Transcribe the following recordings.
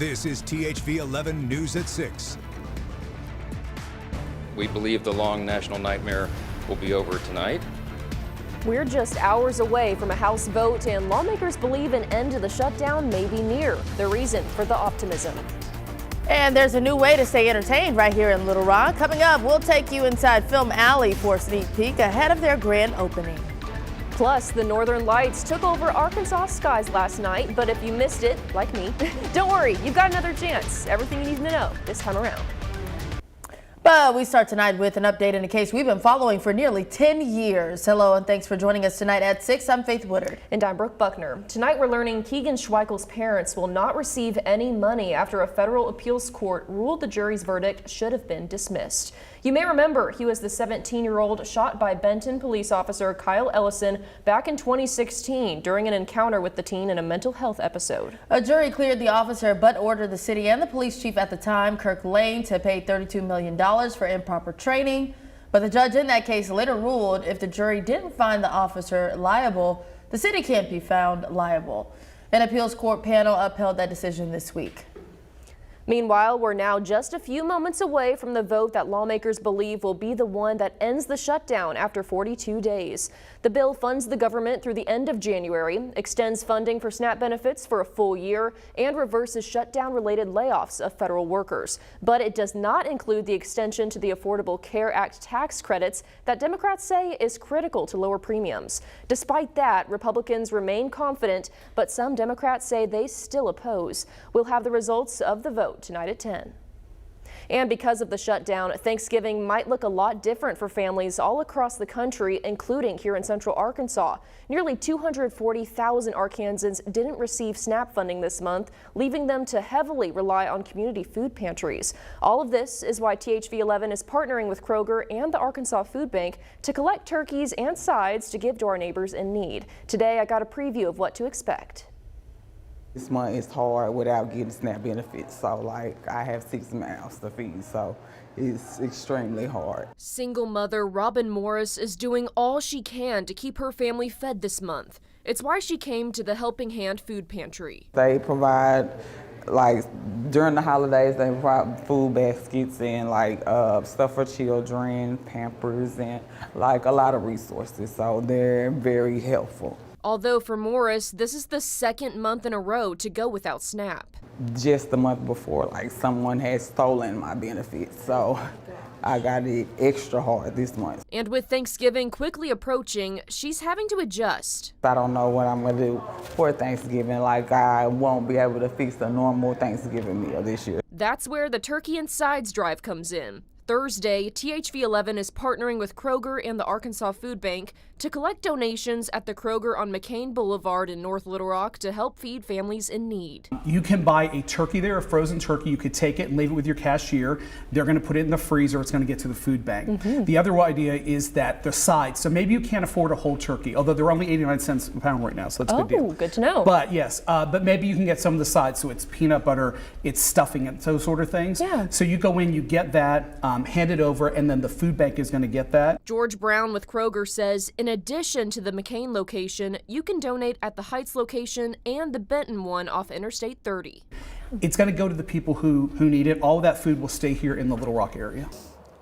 This is THV 11 News at 6. We believe the long national nightmare will be over tonight. We're just hours away from a House vote, and lawmakers believe an end to the shutdown may be near. The reason for the optimism. And there's a new way to stay entertained right here in Little Rock. Coming up, we'll take you inside Film Alley for a sneak peek ahead of their grand opening. Plus, the Northern Lights took over Arkansas skies last night, but if you missed it, like me, don't worry, you've got another chance. Everything you need to know this time around. But we start tonight with an update in a case we've been following for nearly 10 years. Hello and thanks for joining us tonight at 6. I'm Faith Woodard. And I'm Brooke Buckner. Tonight we're learning Keegan Schweel's parents will not receive any money after a federal appeals court ruled the jury's verdict should have been dismissed. You may remember he was the 17-year-old shot by Benton police officer Kyle Ellison back in 2016 during an encounter with the teen in a mental health episode. A jury cleared the officer but ordered the city and the police chief at the time, Kirk Lane, to pay $32 million for improper training. But the judge in that case later ruled if the jury didn't find the officer liable, the city can't be found liable. An appeals court panel upheld that decision this week. Meanwhile, we're now just a few moments away from the vote that lawmakers believe will be the one that ends the shutdown after 42 days. The bill funds the government through the end of January, extends funding for SNAP benefits for a full year, and reverses shutdown-related layoffs of federal workers. But it does not include the extension to the Affordable Care Act tax credits that Democrats say is critical to lower premiums. Despite that, Republicans remain confident, but some Democrats say they still oppose. We'll have the results of the vote tonight at 10. And because of the shutdown, Thanksgiving might look a lot different for families all across the country, including here in central Arkansas. Nearly 240,000 Arkansans didn't receive SNAP funding this month, leaving them to heavily rely on community food pantries. All of this is why THV 11 is partnering with Kroger and the Arkansas Food Bank to collect turkeys and sides to give to our neighbors in need. Today, I got a preview of what to expect. This month is hard without getting SNAP benefits, so like I have 6 mouths to feed, so it's extremely hard. Single mother Robin Morris is doing all she can to keep her family fed this month. It's why she came to the Helping Hand Food Pantry. They provide, like during the holidays, they provide food baskets and like stuff for children, Pampers, and like a lot of resources, so they're very helpful. Although for Morris, this is the second month in a row to go without SNAP. Just the month before, like someone had stolen my benefits, so I got it extra hard this month. And with Thanksgiving quickly approaching, she's having to adjust. I don't know what I'm gonna do for Thanksgiving. Like I won't be able to fix a normal Thanksgiving meal this year. That's where the Turkey and Sides drive comes in. Thursday, THV 11 is partnering with Kroger and the Arkansas Food Bank to collect donations at the Kroger on McCain Boulevard in North Little Rock to help feed families in need. You can buy a turkey there, a frozen turkey. You could take it and leave it with your cashier. They're going to put it in the freezer. It's going to get to the food bank. The other idea is that the sides. So maybe you can't afford a whole turkey, although they're only 89 cents a pound right now, so that's a good deal. Oh, good to know. But yes, but maybe you can get some of the sides. So it's peanut butter, it's stuffing, and those sort of things. Yeah. So you go in, you get that, hand it over, and then the food bank is going to get that. George Brown with Kroger says in addition to the McCain location, you can donate at the Heights location and the Benton one off Interstate 30. It's going to go to the people who need it. All of that food will stay here in the Little Rock area.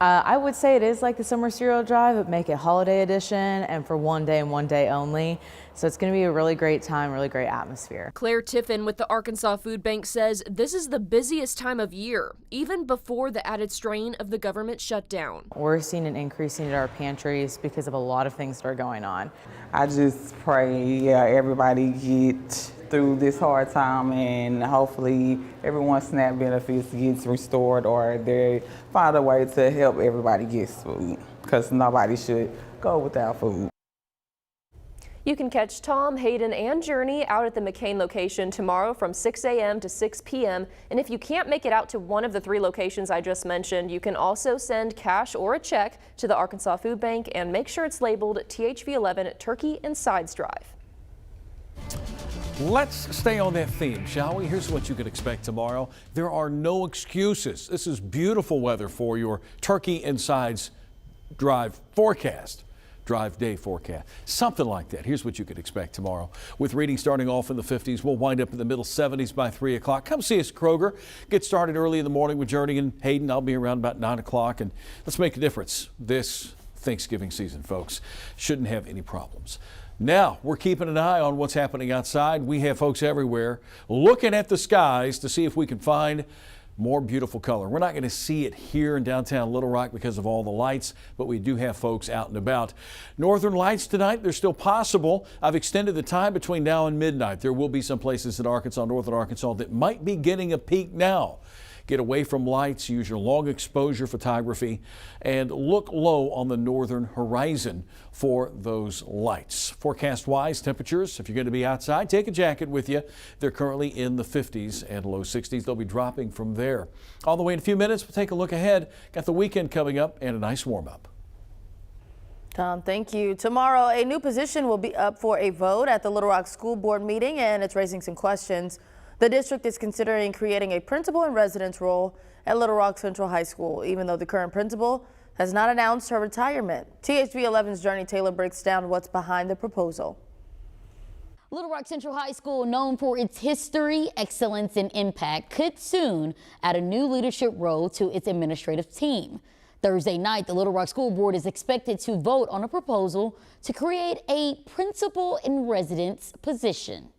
I would say it is like the summer cereal drive, but make it holiday edition and for one day and one day only. So it's going to be a really great time, really great atmosphere. Claire Tiffin with the Arkansas Food Bank says this is the busiest time of year, even before the added strain of the government shutdown. We're seeing an increase in our pantries because of a lot of things that are going on. I just pray, everybody get through this hard time and hopefully everyone's SNAP benefits gets restored or they find a way to help everybody get food because nobody should go without food. You can catch Tom, Hayden, and Journey out at the McCain location tomorrow from 6 a.m. to 6 p.m. And if you can't make it out to one of the 3 locations I just mentioned, you can also send cash or a check to the Arkansas Food Bank and make sure it's labeled THV 11 Turkey and Sides Drive. Let's stay on that theme, shall we? Here's what you can expect tomorrow. There are no excuses. This is beautiful weather for your Turkey and Sides Drive forecast. drive day forecast. Something like that. Here's what you could expect tomorrow. With readings starting off in the 50s, we'll wind up in the middle 70s by 3 o'clock. Come see us at Kroger. Get started early in the morning with Journey and Hayden. I'll be around about 9 o'clock, and let's make a difference this Thanksgiving season, folks. Shouldn't have any problems. Now, we're keeping an eye on what's happening outside. We have folks everywhere looking at the skies to see if we can find more beautiful color. We're not going to see it here in downtown Little Rock because of all the lights, but we do have folks out and about. Northern lights tonight, they're still possible. I've extended the time between now and midnight. There will be some places in Arkansas, northern Arkansas, that might be getting a peak now. Get away from lights, use your long exposure photography, and look low on the northern horizon for those lights. Forecast-wise, temperatures, if you're going to be outside, take a jacket with you. They're currently in the 50s and low 60s. They'll be dropping from there. On the way in a few minutes, we'll take a look ahead. Got the weekend coming up and a nice warm-up. Tom, thank you. Tomorrow, a new position will be up for a vote at the Little Rock School Board meeting, and it's raising some questions. The district is considering creating a principal in residence role at Little Rock Central High School, even though the current principal has not announced her retirement. THV 11's Journey Taylor breaks down what's behind the proposal. Little Rock Central High School, known for its history, excellence, and impact, could soon add a new leadership role to its administrative team. Thursday night, the Little Rock School Board is expected to vote on a proposal to create a principal in residence position.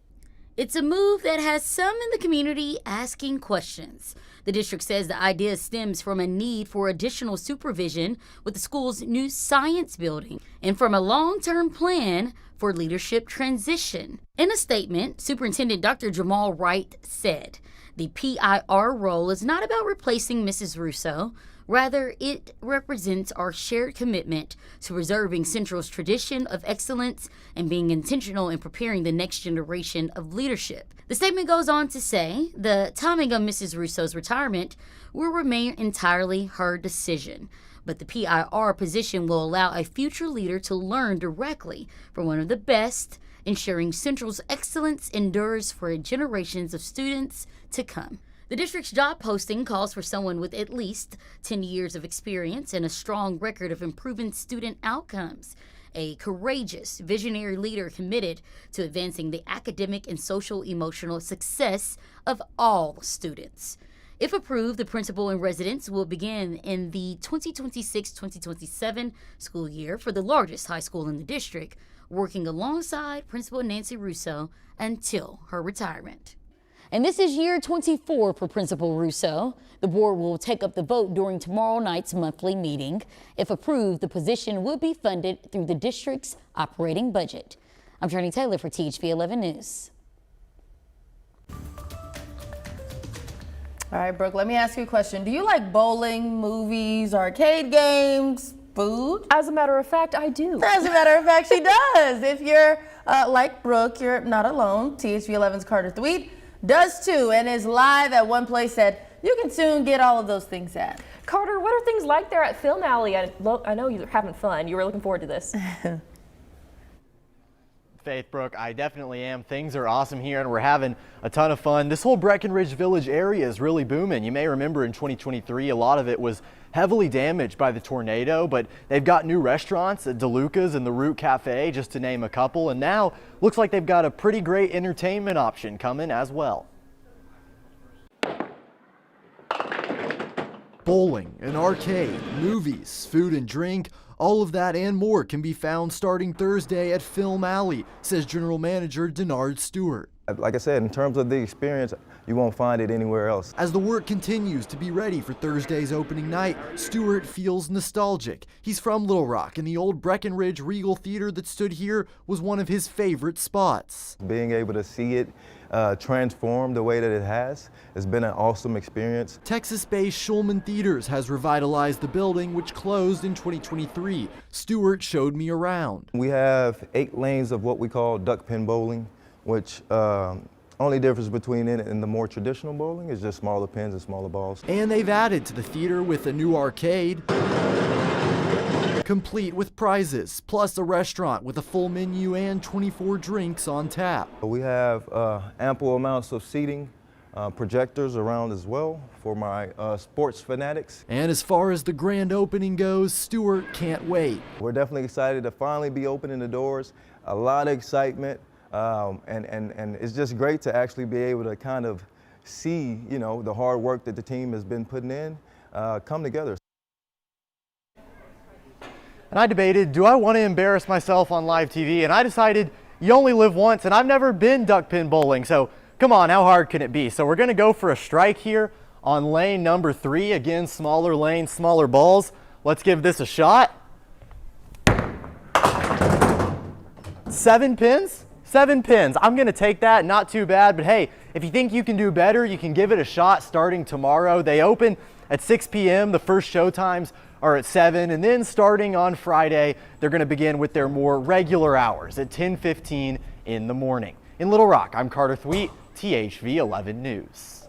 It's a move that has some in the community asking questions. The district says the idea stems from a need for additional supervision with the school's new science building and from a long-term plan for leadership transition. In a statement, Superintendent Dr. Jamal Wright said, "The PIR role is not about replacing Mrs. Russo. Rather, it represents our shared commitment to preserving Central's tradition of excellence and being intentional in preparing the next generation of leadership." The statement goes on to say the timing of Mrs. Russo's retirement will remain entirely her decision, but the PIR position will allow a future leader to learn directly from one of the best, ensuring Central's excellence endures for generations of students to come. The district's job posting calls for someone with at least 10 years of experience and a strong record of improving student outcomes. A courageous, visionary leader committed to advancing the academic and social-emotional success of all students. If approved, the principal in residence will begin in the 2026-2027 school year for the largest high school in the district, working alongside Principal Nancy Russo until her retirement. And this is year 24 for Principal Russo. The board will take up the vote during tomorrow night's monthly meeting. If approved, the position will be funded through the district's operating budget. I'm Journey Taylor for THV 11 News. All right, Brooke, let me ask you a question. Do you like bowling, movies, arcade games, food? As a matter of fact, I do. As a matter of fact, she does. If you're like Brooke, you're not alone. THV 11's Carter Thweet does too, and is live at one place that you can soon get all of those things at. Carter, what are things like there at Film Alley? I know you're having fun. You were looking forward to this. Faith, Brooke, I definitely am. Things are awesome here and we're having a ton of fun. This whole Breckenridge Village area is really booming. You may remember in 2023, a lot of it was heavily damaged by the tornado, but they've got new restaurants at DeLuca's and the Root Cafe, just to name a couple. And now looks like they've got a pretty great entertainment option coming as well. Bowling, an arcade, movies, food and drink, all of that and more can be found starting Thursday at Film Alley, says General Manager Denard Stewart. Like I said, in terms of the experience, you won't find it anywhere else. As the work continues to be ready for Thursday's opening night, Stewart feels nostalgic. He's from Little Rock, and the old Breckenridge Regal Theater that stood here was one of his favorite spots. Being able to see it transform the way that it has been an awesome experience. Texas-based Schulman Theaters has revitalized the building, which closed in 2023. Stewart showed me around. We have 8 lanes of what we call duck pin bowling, which only difference between it and the more traditional bowling is just smaller pins and smaller balls. And they've added to the theater with a new arcade, complete with prizes, plus a restaurant with a full menu and 24 drinks on tap. We have ample amounts of seating projectors around as well for my sports fanatics. And as far as the grand opening goes, Stewart can't wait. We're definitely excited to finally be opening the doors. A lot of excitement, and it's just great to actually be able to kind of see, you know, the hard work that the team has been putting in come together. And I debated, do I want to embarrass myself on live TV? And I decided you only live once, and I've never been duck pin bowling, so come on, how hard can it be? So we're going to go for a strike here on lane number 3. Again, smaller lane, smaller balls. Let's give this a shot. 7 pins? 7 pins. I'm going to take that. Not too bad. But hey, if you think you can do better, you can give it a shot starting tomorrow. They open at 6 p.m. The first show times are at 7. And then starting on Friday, they're going to begin with their more regular hours at 10:15 in the morning. In Little Rock, I'm Carter Thweet, THV 11 News.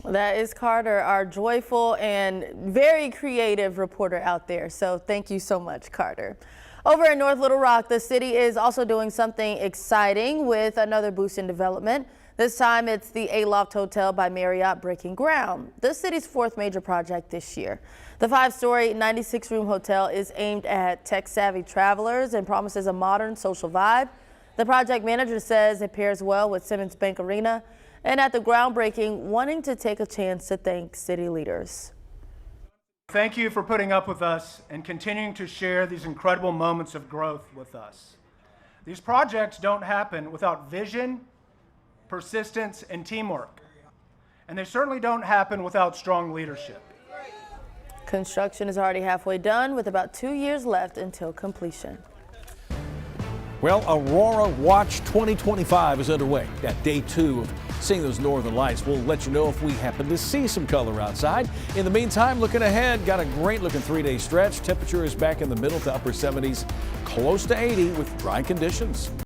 That is Carter, our joyful and very creative reporter out there. So thank you so much, Carter. Over in North Little Rock, the city is also doing something exciting with another boost in development. This time it's the Aloft Hotel by Marriott breaking ground, the city's 4th major project this year. The 5-story, 96-room hotel is aimed at tech-savvy travelers and promises a modern social vibe. The project manager says it pairs well with Simmons Bank Arena, and at the groundbreaking, wanting to take a chance to thank city leaders. Thank you for putting up with us and continuing to share these incredible moments of growth with us. These projects don't happen without vision, persistence, and teamwork. And they certainly don't happen without strong leadership. Construction is already halfway done with about 2 years left until completion. Well, Aurora Watch 2025 is underway. Got day 2 of seeing those northern lights. We'll let you know if we happen to see some color outside. In the meantime, looking ahead, got a great looking 3-day stretch. Temperature is back in the middle to upper 70s, close to 80 with dry conditions.